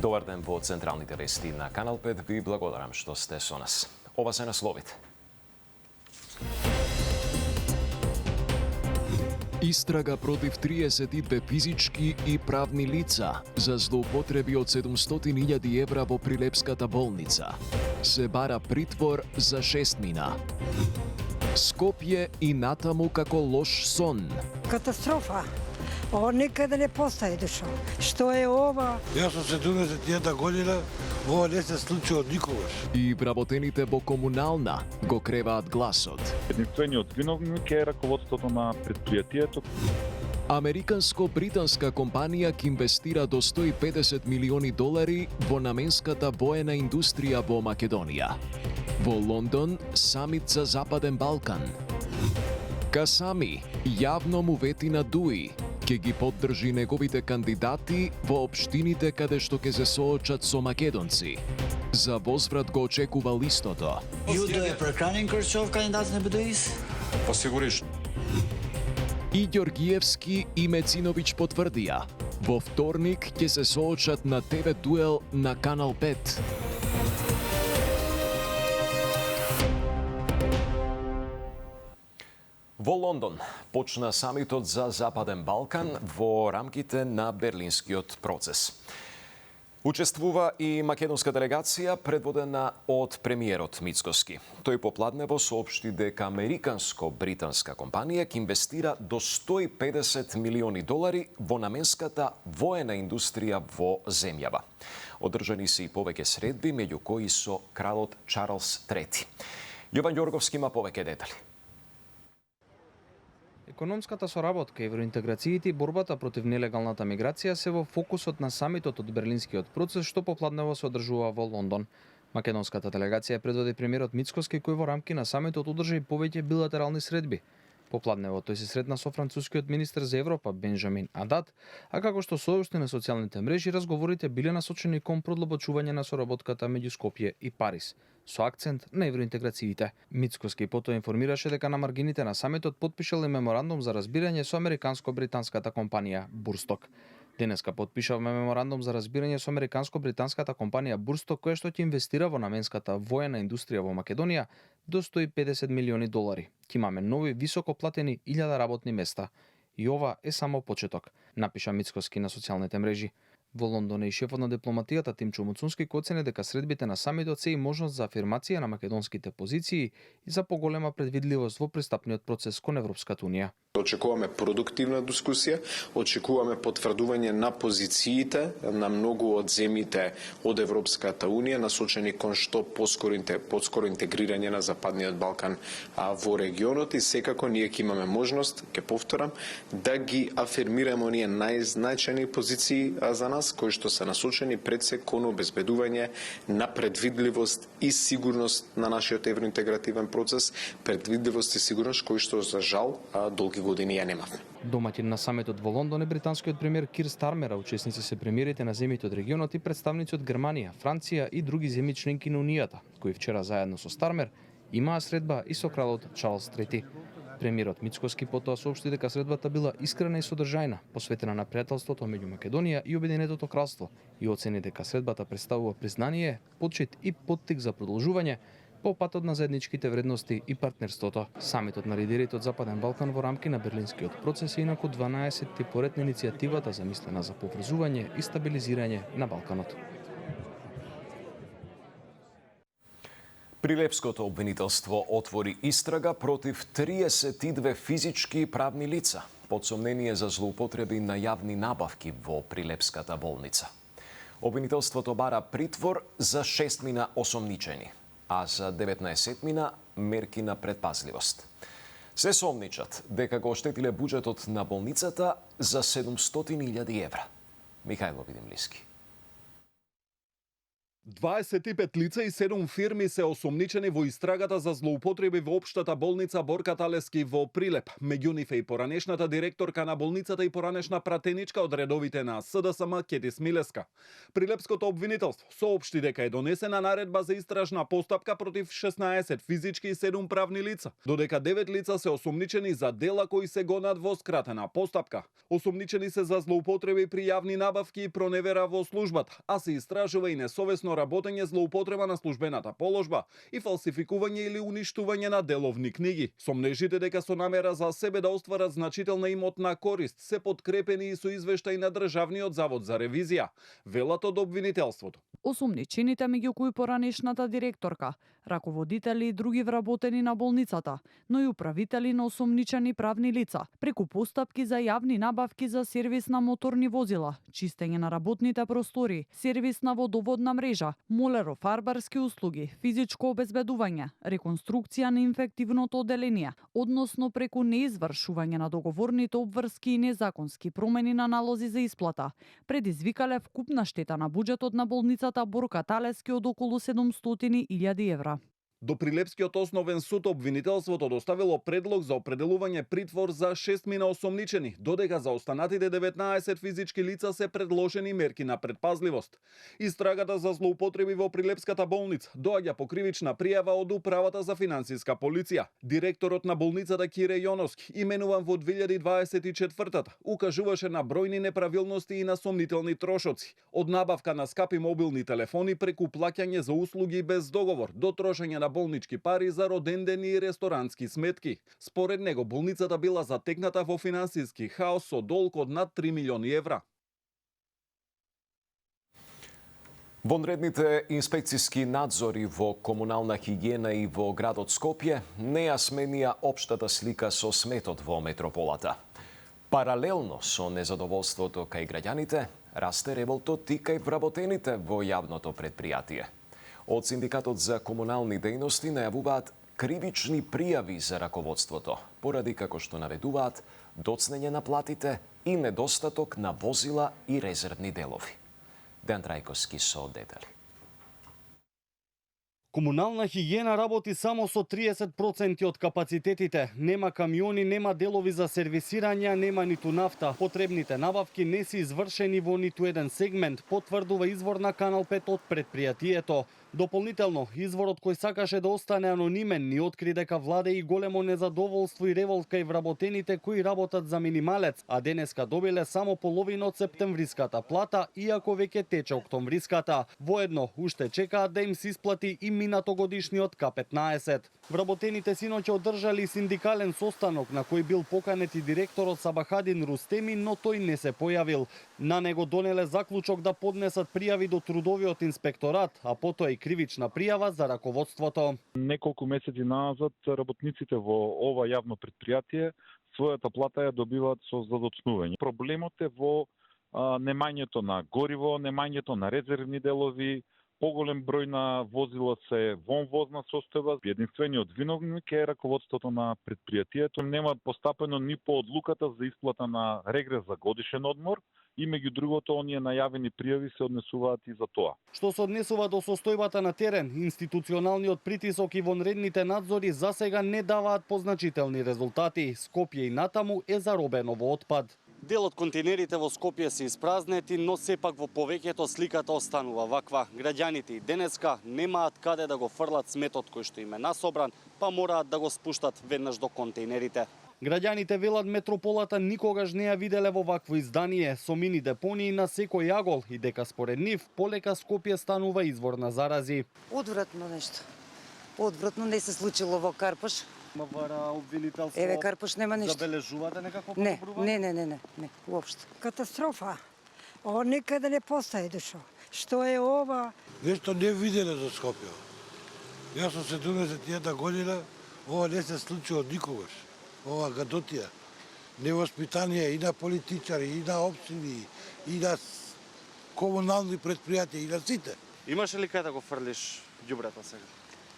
Добар ден во централните вести на Канал 5. Ви благодарам што сте со нас. Ова се насловите. Истрага против 32 физички и правни лица за злоупотреби од 700.000 евра во Прилепската болница. Се бара притвор за 6 мина. Скопје и натаму како лош сон. Катастрофа. Ова никаде не постои душо. Што е ова? Јас сум 71 година, ова не се случи од никогаш. И вработените во комунална го креваат гласот. Единствениот виновник е раководството на предпријатието. Американско-британска компанија ќе инвестира до 150 милиони долари во наменската воена индустрија во Македонија. Во Лондон, самит за Западен Балкан. Касами јавно му вети на Дуи, ќе ги поддржи неговите кандидати во општините каде што ќе се соочат со македонци. За возврат го очекува листото. Ju do e përkranin Kërçov kandidatën e BDI-s? Po sigurisht. И Ѓоргиевски и Мециновиќ потврдија. Во вторник ќе се соочат на ТВ дуел на Канал 5. Во Лондон почна самитот за Западен Балкан во рамките на Берлинскиот процес. Учествува и македонска делегација предводена од премиерот Мицкоски. Тој попладнево соопшти дека американско-британска компанија ќе инвестира до 150 милиони долари во наменската воена индустрија во земјава. Одржани се и повеќе средби, меѓу кои со кралот Чарлс III. Јован Ѓорговски има повеќе детали. Економската соработка, евроинтеграциите и борбата против нелегалната миграција се во фокусот на самитот од Берлинскиот процес што попладнево се одржува во Лондон. Македонската делегација предводи премиерот Мицкоски, кој во рамки на самитот одржа и повеќе билатерални средби. Попладнево тој се сретна со францускиот министер за Европа Бенжамин Адат, а како што соопшти на социјалните мрежи, разговорите биле насочени кон продлабочување на соработката меѓу Скопје и Париз, со акцент на евроинтеграциите. Мицкоски потоа информираше дека на маргините на самитот потпишале меморандум за разбирање со американско-британската компанија Бурсток. Денеска потпишавме меморандум за разбирање со американско-британската компанија Бурсток, која што ќе инвестира во наменската воена индустрија во Македонија до 150 милиони долари. Ќе имаме нови високоплатени 1000 работни места. И ова е само почеток, напиша Мицкоски на социјалните мрежи. Во Лондон и шефот на дипломатијата Тимчо Муцунски кој оцени дека средбите на самитот се и можност за афирмација на македонските позиции и за поголема предвидливост во пристапниот процес кон Европската унија. Очекуваме продуктивна дискусија, очекуваме потврдување на позициите на многу од земјите од Европската унија насочени кон што поскоро интегрирање на Западниот Балкан во регионот и секако ние ќе имаме можност, ќе повторам, да ги афирмираме оние најзначајни позиции за нас кои што се насочени пред се кон обезбедување на предвидливост и сигурност на нашиот евроинтегративен процес, предвидливост и сигурност кои што за жал долги години ја немавме. Домаќин на самитот во Лондон е британскиот премиер Кир Стармер, а учесници се премиерите на земјите од регионот и представници од Германија, Франција и други земји членки на Унијата, кои вчера заедно со Стармер имаа средба и со кралот Чарлс III. Премиерот Мицкоски потоа соопшти дека средбата била искрена и содржајна, посветена на пријателството меѓу Македонија и Обединетото кралство и оцени дека средбата представува признание, почит и поттик за продолжување по патот на заедничките вредности и партнерството. Самитот на лидерите од Западен Балкан во рамки на Берлинскиот процес е инаку 12-ти поред на иницијативата замислена за поврзување и стабилизирање на Балканот. Прилепското обвинителство отвори истрага против 32 физички и правни лица под сомнение за злоупотреби на јавни набавки во Прилепската болница. Обвинителството бара притвор за 6 мина осомничени, а за 19 мина мерки на предпазливост. Се сомничат дека го оштетиле буџетот на болницата за 700.000 евра. Михајло Видимлиски. 25 лица и 7 фирми се осомничени во истрагата за злоупотреби во општата болница Борка Талески во Прилеп. Меѓу нив е и поранешната директорка на болницата и поранешна пратеничка од редовите на СДСМ Кети Смилеска. Прилепското обвинителство соопшти дека е донесена наредба за истражна постапка против 16 физички и 7 правни лица, додека 9 лица се осомничени за дела кои се гонат во скратена постапка. Осомничени се за злоупотреби при јавни набавки и проневера во службата, а се истражува и несовесно работење, злоупотреба на службената положба и фалсификување или уништување на деловни книги. Сомнежите дека со намера за себе да остварат значителна имотна корист се подкрепени и со извештај на Државниот завод за ревизија, велат од обвинителството. Осомничените, меѓу кои поранешната директорка, раководители и други вработени на болницата, но и управители на осомничени правни лица, преку постапки за јавни набавки за сервис на моторни возила, чистење на работните простори, сервис на водоводна мрежа, молеро-фарбарски услуги, физичко обезбедување, реконструкција на инфективното оделение, односно преку неизвршување на договорните обврски и незаконски промени на налози за исплата, предизвикале вкупна штета на буџетот на болницата Борка Талески од околу 700.000 евра. До Прилепскиот основен суд обвинителството доставило предлог за определување притвор за 6 на осомничени, додека за останатите 19 физички лица се предложени мерки на предпазливост. Истрагата за злоупотреби во Прилепската болница доаѓа по кривична пријава од Управата за финансиска полиција. Директорот на болницата Кире Јоновски, именуван во 2024-та, укажуваше на бројни неправилности и на сомнителни трошоци, од набавка на скапи мобилни телефони преку плаќање за услуги без договор до трошење на болнички пари за родендени и ресторантски сметки. Според него, болницата била затекната во финансиски хаос со долг од над 3 милиони евра. Вонредните инспекцијски надзори во комунална хигиена и во градот Скопје не ја сменија општата слика со сметот во метрополата. Паралелно со незадоволството кај граѓаните, расте револтот и кај вработените во јавното предпријатие. Од Синдикатот за комунални дејности најавуваат кривични пријави за раководството, поради како што наведуваат доцнење на платите и недостаток на возила и резервни делови. Дејан Трајковски со детали. Комунална хигиена работи само со 30% од капацитетите. Нема камиони, нема делови за сервисирање, нема ниту нафта. Потребните набавки не се извршени во ниту еден сегмент, потврдува извор на Канал 5 од предпријатието. Дополнително, изворот кој сакаше да остане анонимен ни откри дека владе и големо незадоволство и револт кај вработените кои работат за минималец, а денеска добиле само половина од септемвриската плата, иако веќе тече октомвриската. Воедно, уште чекаат да им се исплати и минатогодишниот К15. Вработените синоќе одржали синдикален состанок на кој бил поканет и директорот Сабахадин Рустеми, но тој не се појавил. На него донеле заклучок да поднесат пријави до трудовиот инспекторат, а потоа и кривична пријава за раководството. Неколку месеци назад работниците во ова јавно предпријатие својата плата ја добиваат со задоцнување. Проблемот е во немањето на гориво, немањето на резервни делови, поголем број на возила се вон возна состојба. Единствениот виновник е раководството на предпријатието. Нема постапено ни по одлуката за исплата на регрес за годишен одмор и меѓу другото оние најавени пријави се однесуваат и за тоа. Што се однесува до состојбата на терен, институционалниот притисок и вонредните надзори засега не даваат позначителни резултати. Скопје и натаму е заробено во отпад. Дел од контейнерите во Скопје се испразнети, но сепак во повеќето сликата останува ваква. Граѓаните и денеска немаат каде да го фрлат сметот кој што им е насобран, па мораат да го спуштат веднаш до контейнерите. Граѓаните велат метрополата никогаш не ја виделе во вакво издание, со мини депонии на секој агол и дека според нив полека Скопје станува извор на зарази. Одвратно нешто. Одвратно не се случило во Карпаш. Мавара обвинителство. Еве Карпаш нема ништо. Забележувате некако подобрување? Не, уопшто. Катастрофа. Ово никаде не постои душо. Што е ова? Нешто не виделе за Скопје. Јас сум 71 година, ова не се случило никогаш. Ова гадотија, невоспитание и на политичари, и на општини, и на комунални предпријатија, и на сите. Имаше ли кај да го фрлиш ѓубрето сега?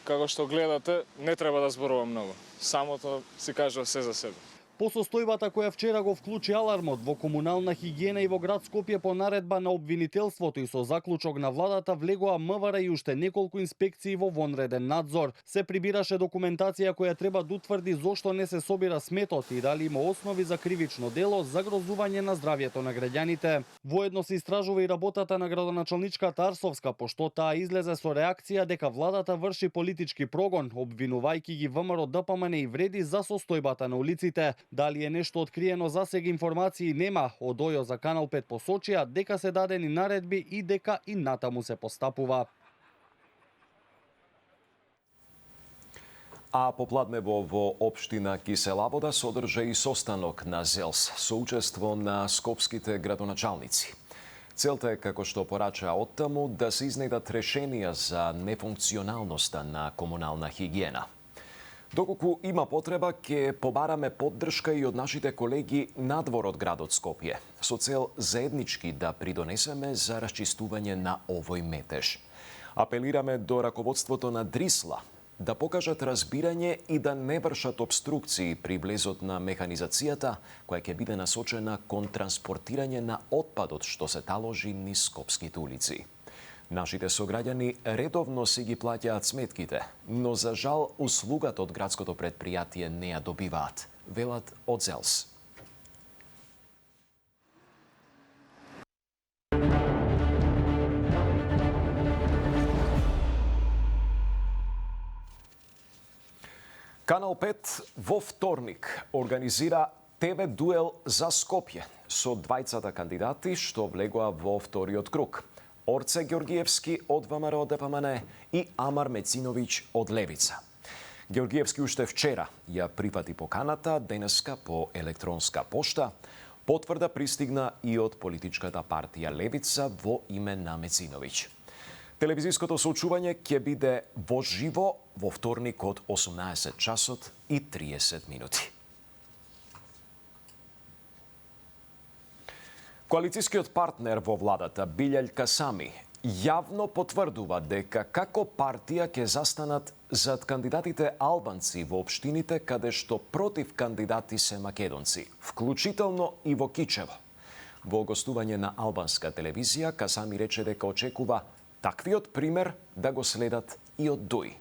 Како што гледате, не треба да зборувам многу. Самото си кажува се за себе. По состојбата која вчера го вклучи алармот во комунална хигиена и во град Скопје по наредба на обвинителството и со заклучок на владата влегоа МВР и уште неколку инспекции во вонреден надзор. Се прибираше документација која треба да утврди зошто не се собира сметот и дали има основи за кривично дело загрозување на здравјето на граѓаните. Воедно се истражува и работата на градоначалничката Арсовска, пошто таа излезе со реакција дека владата врши политички прогон, обвинувајќи ги ВМРО ДПМН и вреди за состојбата на улиците. Дали е нешто откриено за сега информации нема. Од ОЈО за Канал 5 посочија дека се дадени наредби и дека и натаму се постапува. А попладнево во општина Кисела Вода се одржа и состанок на ЗЕЛС со учество на скопските градоначалници. Целта е, како што порача оттаму, да се изнедат решенија за нефункционалноста на комунална хигиена. Доколку има потреба, ќе побараме поддршка и од нашите колеги надвор од градот Скопје, со цел заеднички да придонесеме за расчистување на овој метеж. Апелираме до раководството на Дрисла да покажат разбирање и да не вршат обструкции при влезот на механизацијата, која ќе биде насочена кон транспортирање на отпадот што се таложи низ скопските улици. Нашите сограѓани редовно си ги плаќаат сметките, но за жал услугата од градското предпријатие не ја добиваат, велат од ЗЕЛС. Канал 5 во вторник организира ТВ дуел за Скопје со двајцата кандидати што влегоа во вториот круг. Орце Георгиевски од ВМРО ДПМН и Амар Мециновиќ од Левица. Георгиевски уште вчера ја прифати поканата, денеска по електронска пошта. Потврда пристигна и од политичката партија Левица во име на Мециновиќ. Телевизиското соочување ќе биде во живо во вторник од 18 часот и 30 минути. Коалицијскиот партнер во владата Билјај Касами јавно потврдува дека како партија ќе застанат зад кандидатите албанци во општините каде што против кандидати се македонци, вклучително и во Кичево. Во гостување на албанска телевизија Касами рече дека очекува таквиот пример да го следат и од ДУИ.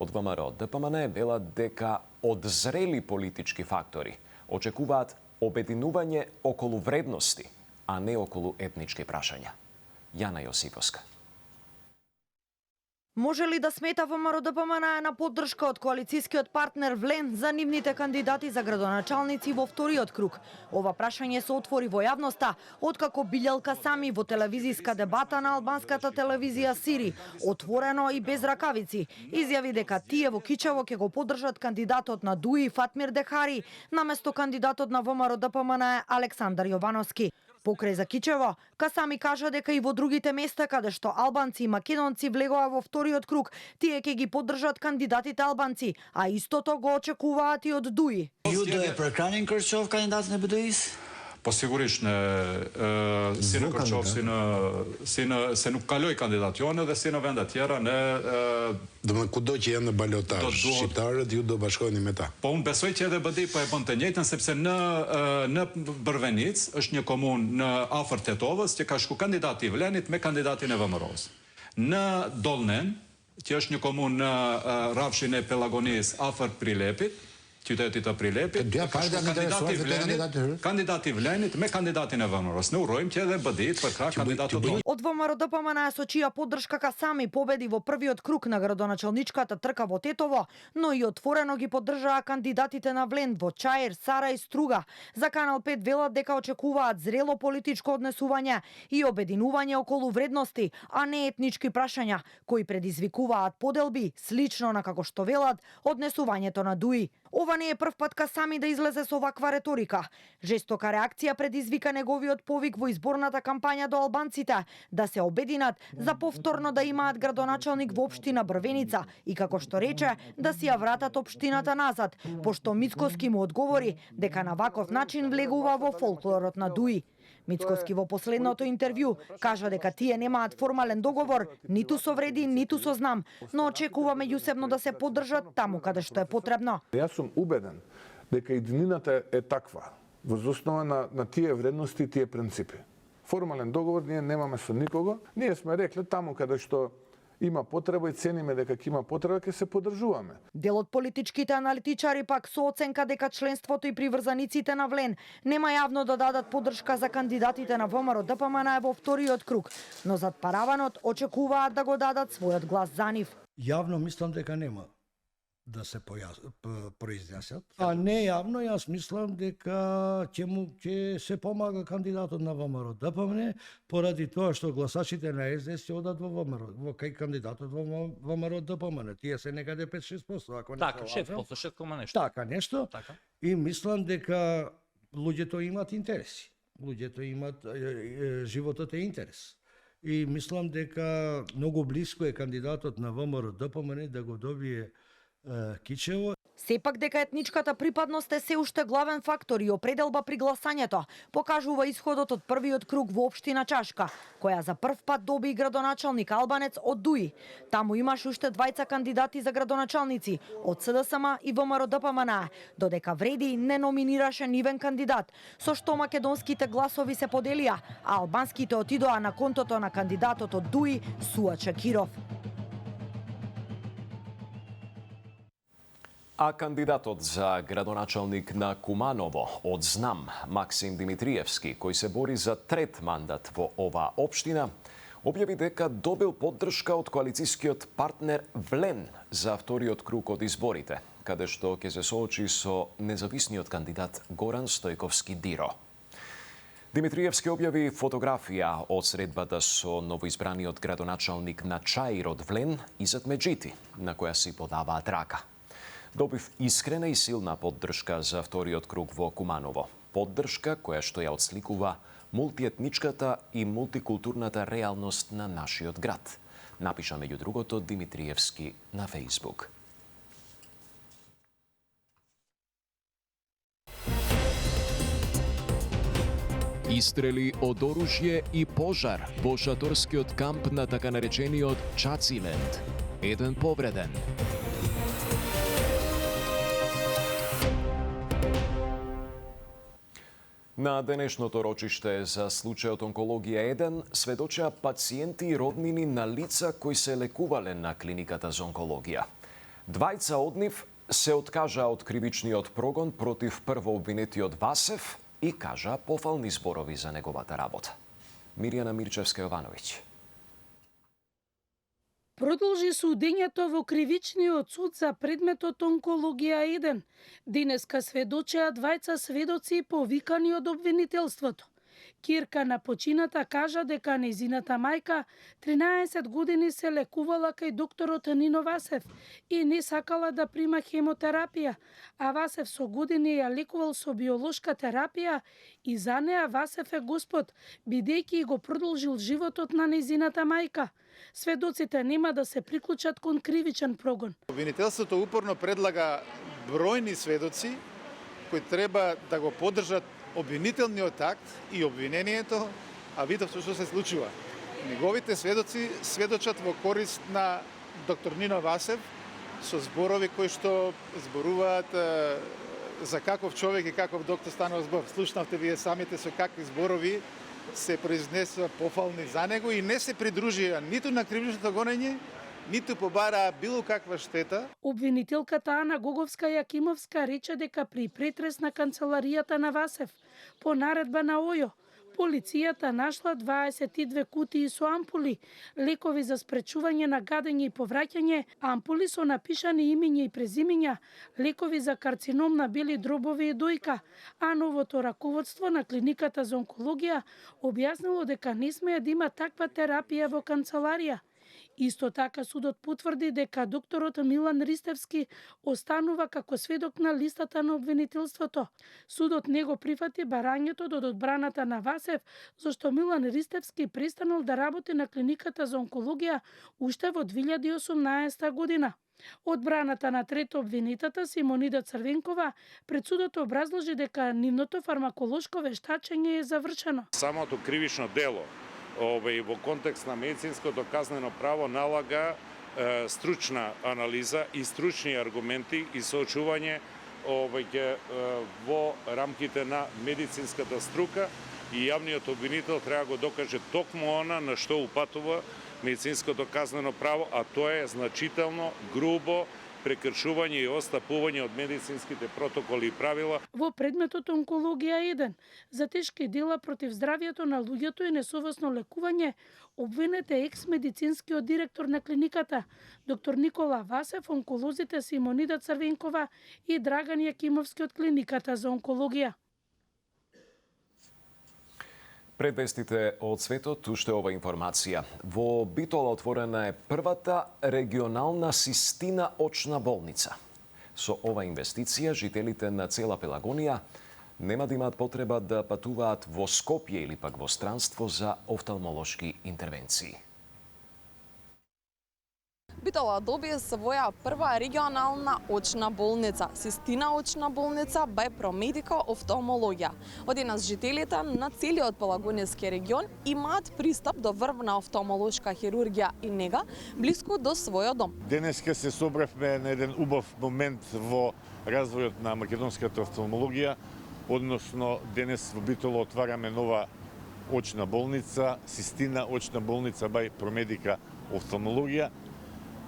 Од ВМРО ДПМН велат дека од зрели политички фактори очекуваат обединување околу вредности, а не околу етнички прашања. Јана Јосиповска. Може ли да смета ВМРО ДПМН на поддршка од коалицијскиот партнер Влен за нивните кандидати за градоначалници во вториот круг? Ова прашање се отвори во јавноста откако Билјај Касами во телевизиска дебата на албанската телевизија Сири, отворено и без ракавици, изјави дека тие во Кичево ќе го поддржат кандидатот на ДУИ Фатмир Дехари наместо кандидатот на ВМРО ДПМН Александар Јовановски. Покрај за Кичево, Касами кажа дека и во другите места каде што албанци и македонци влегоа во вториот круг, тие ќе ги поддржат кандидатите албанци, а истото го очекуваат и од ДУИ. Ju do e përkranin Kërçov kandidatin e BDI-s? Po sigurisht si në Kërçov, se nuk kaloj kandidatione dhe si në vende tjera ne Domethënë kudo që janë në balotazh shqiptarët ju do bashkoheni me ta. Po unë besoj që edhe BDI po e bën të njëjtën sepse në Bërvenic është një komunë në afër Tetovës që ka shku kandidati i Vlenit me kandidatin e VMRO-s. Në Dollnen, që është një komunë në rrafshin e Pellagonis afër Prilepit, qytetit të Prilepit, kandidati i Vlenit me kandidatin e VMRO-s. Ne urojmë që edhe BDI-t përkra kandidatët tonë. Од ВМРО ДПМН со чија поддршка Касами победи во првиот круг на градоначалничката трка во Тетово, но и отворено ги поддржаа кандидатите на Влен во Чаир, Сара и Струга. За Канал 5 велат дека очекуваат зрело политичко однесување и обединување околу вредности, а не етнички прашања, кои предизвикуваат поделби, слично на како што велат однесувањето на ДУИ. Ова не е прв пат Касами да излезе со ваква реторика. Жестока реакција предизвика неговиот повик во изборната кампања до албанците да се обединат за повторно да имаат градоначалник во општина Брвеница и како што рече да си ја вратат општината назад, пошто Мицкоски му одговори дека на ваков начин влегува во фолклорот на ДУИ. Мицкоски во последното интервју кажа дека тие немаат формален договор ниту со Вреди, ниту со Знам, но очекува меѓусебно да се поддржат таму каде што е потребно. Јас сум убеден дека иднината е таква, воз основа на тие вредности и тие принципи. Формален договор ние немаме со никого. Ние сме рекле таму каде што има потреба и цениме дека ќе има потреба, ќе се поддржуваме. Дел од политичките аналитичари пак со оценка дека членството и приврзаниците на Влен нема јавно да дадат поддршка за кандидатите на ВМРО ДПМН во вториот круг, но зад параванот очекуваат да го дадат својот глас за нив. Јавно мислам дека нема да се произнесат. А не јавно, јас мислам дека ќе се помага кандидатот на ВМРО ДПМН поради тоа што гласачите на СДС ќе одат во ВМРО, во кај кандидатот во ВМРО ДПМН. Тие се некаде 5-6%, ако не така, 6%, нешто. Така нешто. Така. И мислам дека луѓето имаат интереси. Луѓето имаат животот е интерес. И мислам дека многу блиско е кандидатот на ВМРО ДПМН да го добие Кичево. Сепак дека етничката припадност е се уште главен фактор и определба при гласањето, покажува исходот од првиот круг во општина Чашка, која за прв пат доби градоначалник албанец од ДУИ. Таму имаш уште двајца кандидати за градоначалници, од СДСМ и ВМРО ДПМН, додека Вреди не номинираше нивен кандидат, со што македонските гласови се поделија, а албанските отидоа на контото на кандидатот од ДУИ Суа Чакиров. А кандидатот за градоначалник на Куманово од ЗНАМ, Максим Димитриевски, кој се бори за трет мандат во оваа општина, објави дека добил поддршка од коалицискиот партнер Влен за вториот круг од изборите, каде што ќе се соочи со независниот кандидат Горан Стојковски Диро. Димитриевски објави фотографија од средбата со новоизбраниот градоначалник на Чаир од Влен, Изет Меджити, на која си подаваат рака. Добив искрена и силна поддршка за вториот круг во Куманово. Поддршка која што ја отсликува мултиетничката и мултикултурната реалност на нашиот град, напиша меѓу другото Димитриевски на Фејсбук. Истрели од оружје и пожар во шаторскиот камп на така наречениот Чациленд. Еден повреден. На денешното рочиште за случајот онкологија 1 сведочеа пациенти и роднини на лица кои се лекувале на клиниката за онкологија. Двајца од нив се откажаа од кривичниот прогон против прво обвинетиот Васев и кажаа пофални зборови за неговата работа. Мирјана Мирчевска-Јовановиќ. Продолжи судењето во кривичниот суд за предметот онкологија 1. Денеска сведочеа двајца сведоци повикани од обвинителството. Кирка на почината кажа дека нејзината мајка 13 години се лекувала кај докторот Нино Васев и не сакала да прима хемотерапија, а Васев со години ја лекувал со биолошка терапија и за неа Васев е Господ, бидејќи го продолжил животот на нејзината мајка. Сведоците нема да се приклучат кон кривичен прогон. Обвинителството упорно предлага бројни сведоци кои треба да го поддржат обвинителниот акт и обвинението, а видовте што се случува. Неговите сведоци сведочат во корист на доктор Нино Васев со зборови кои што зборуваат за каков човек и каков доктор станува збор. Слушнавте вие самите со какви зборови се произнесува пофални за него и не се придружија ниту на кривичното гонење, ниту побараа било каква штета. Обвинителката Ана Гоговска-Јакимовска рече дека при претрес на канцеларијата на Васев по наредба на ОЈО, полицијата нашла 22 кутии со ампули, лекови за спречување на гадење и повраќање, ампули со напишани имиња и презимиња, лекови за карцином на бели дробови и дојка, а новото раководство на клиниката за онкологија објаснило дека не смее да има таква терапија во канцеларија. Исто така судот потврди дека докторот Милан Ристевски останува како сведок на листата на обвинителството. Судот не го прифати барањето од одбраната на Васев, зашто Милан Ристевски престанал да работи на клиниката за онкологија уште во 2018 година. Одбраната на трето обвинетата Симонида Црвенкова пред судот образложи дека нивното фармаколошко вештачење е завршено. Самото кривично дело во контекст на медицинското казнено право налага стручна анализа и стручни аргументи и соочување во рамките на медицинската струка и јавниот обвинител треба го докаже токму она на што упатува медицинското казнено право, а тоа е значително, грубо прекршување и отстапување од медицинските протоколи и правила. Во предметот онкологија 1 за тешки дела против здравјето на луѓето и несовесно лекување обвинет е екс-медицинскиот директор на клиниката, доктор Никола Васев, онколозите Симонида Црвенкова и Драган Јакимовски од клиниката за онкологија. Пред вестите од светот, уште ова информација. Во Битола отворена е првата регионална систина очна болница. Со ова инвестиција, жителите на цела Пелагонија нема да имаат потреба да патуваат во Скопје или пак во странство за офталмолошки интервенции. Битола добие своја прва регионална очна болница, Систина очна болница бај Промедика офталмологија. Одеднаш жителите на целиот Пелагонијски регион имаат пристап до врвна офталмолошка хирургија и нега блиску до својот дом. Денеска се собравме на еден убав момент во развојот на македонската офталмологија, односно денес во Битола отвараме нова очна болница, Систина очна болница бај Промедика офталмологија,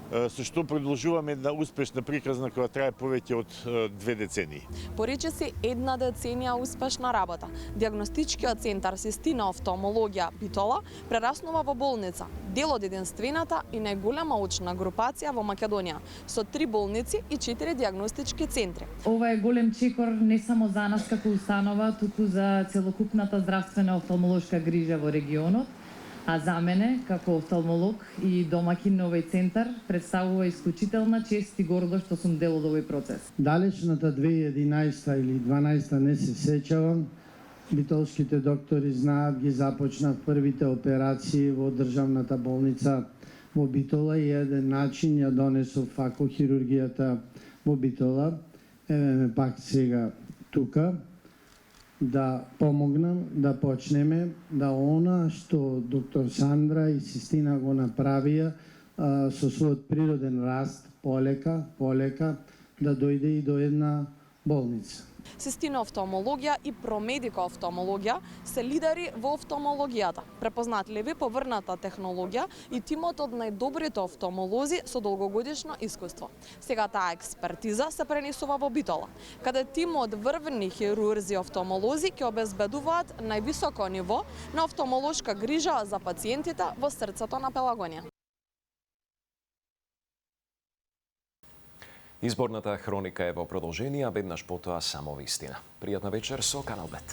со што продолжуваме една успешна приказна која трае повеќе од 2 децении. Порече една деценија успешна работа. Диагностичкиот центар Систина офталмологија Битола прераснува во болница, дел од единствената и најголема очна групација во Македонија, со 3 болници и 4 диагностички центри. Ова е голем чекор не само за нас како установа, туку за целокупната здравствена офталмолошка грижа во регионот. А за мене, како офталмолог и домакин на овој центар, представува исклучителна чест и гордост што сум дел од овој процес. Далечната 2011 или 12 не се сеќавам. Битолските доктори знаат, ги започнав првите операции во државната болница во Битола и еден начин ја донесов фако хирургијата во Битола. Еве ме пак сега тука. Да помогнам, да почнеме, да она што доктор Сандра и Систина го направија со својот природен раст, полека, да дојде и до една болница. Систина офталмологија и Промедика офталмологија се лидери во офталмологијата, препознатливи по врната технологија и тимот од најдобрите офталмолози со долгогодишно искуство. Сега таа експертиза се пренесува во Битола, каде тимот врвни хирурзи офталмолози ќе обезбедуваат највисоко ниво на офталмолошка грижа за пациентите во срцето на Пелагонија. Изборната хроника е во продолжение, а веднаш потоа само вистина. Пријатна вечер со Канал Бет.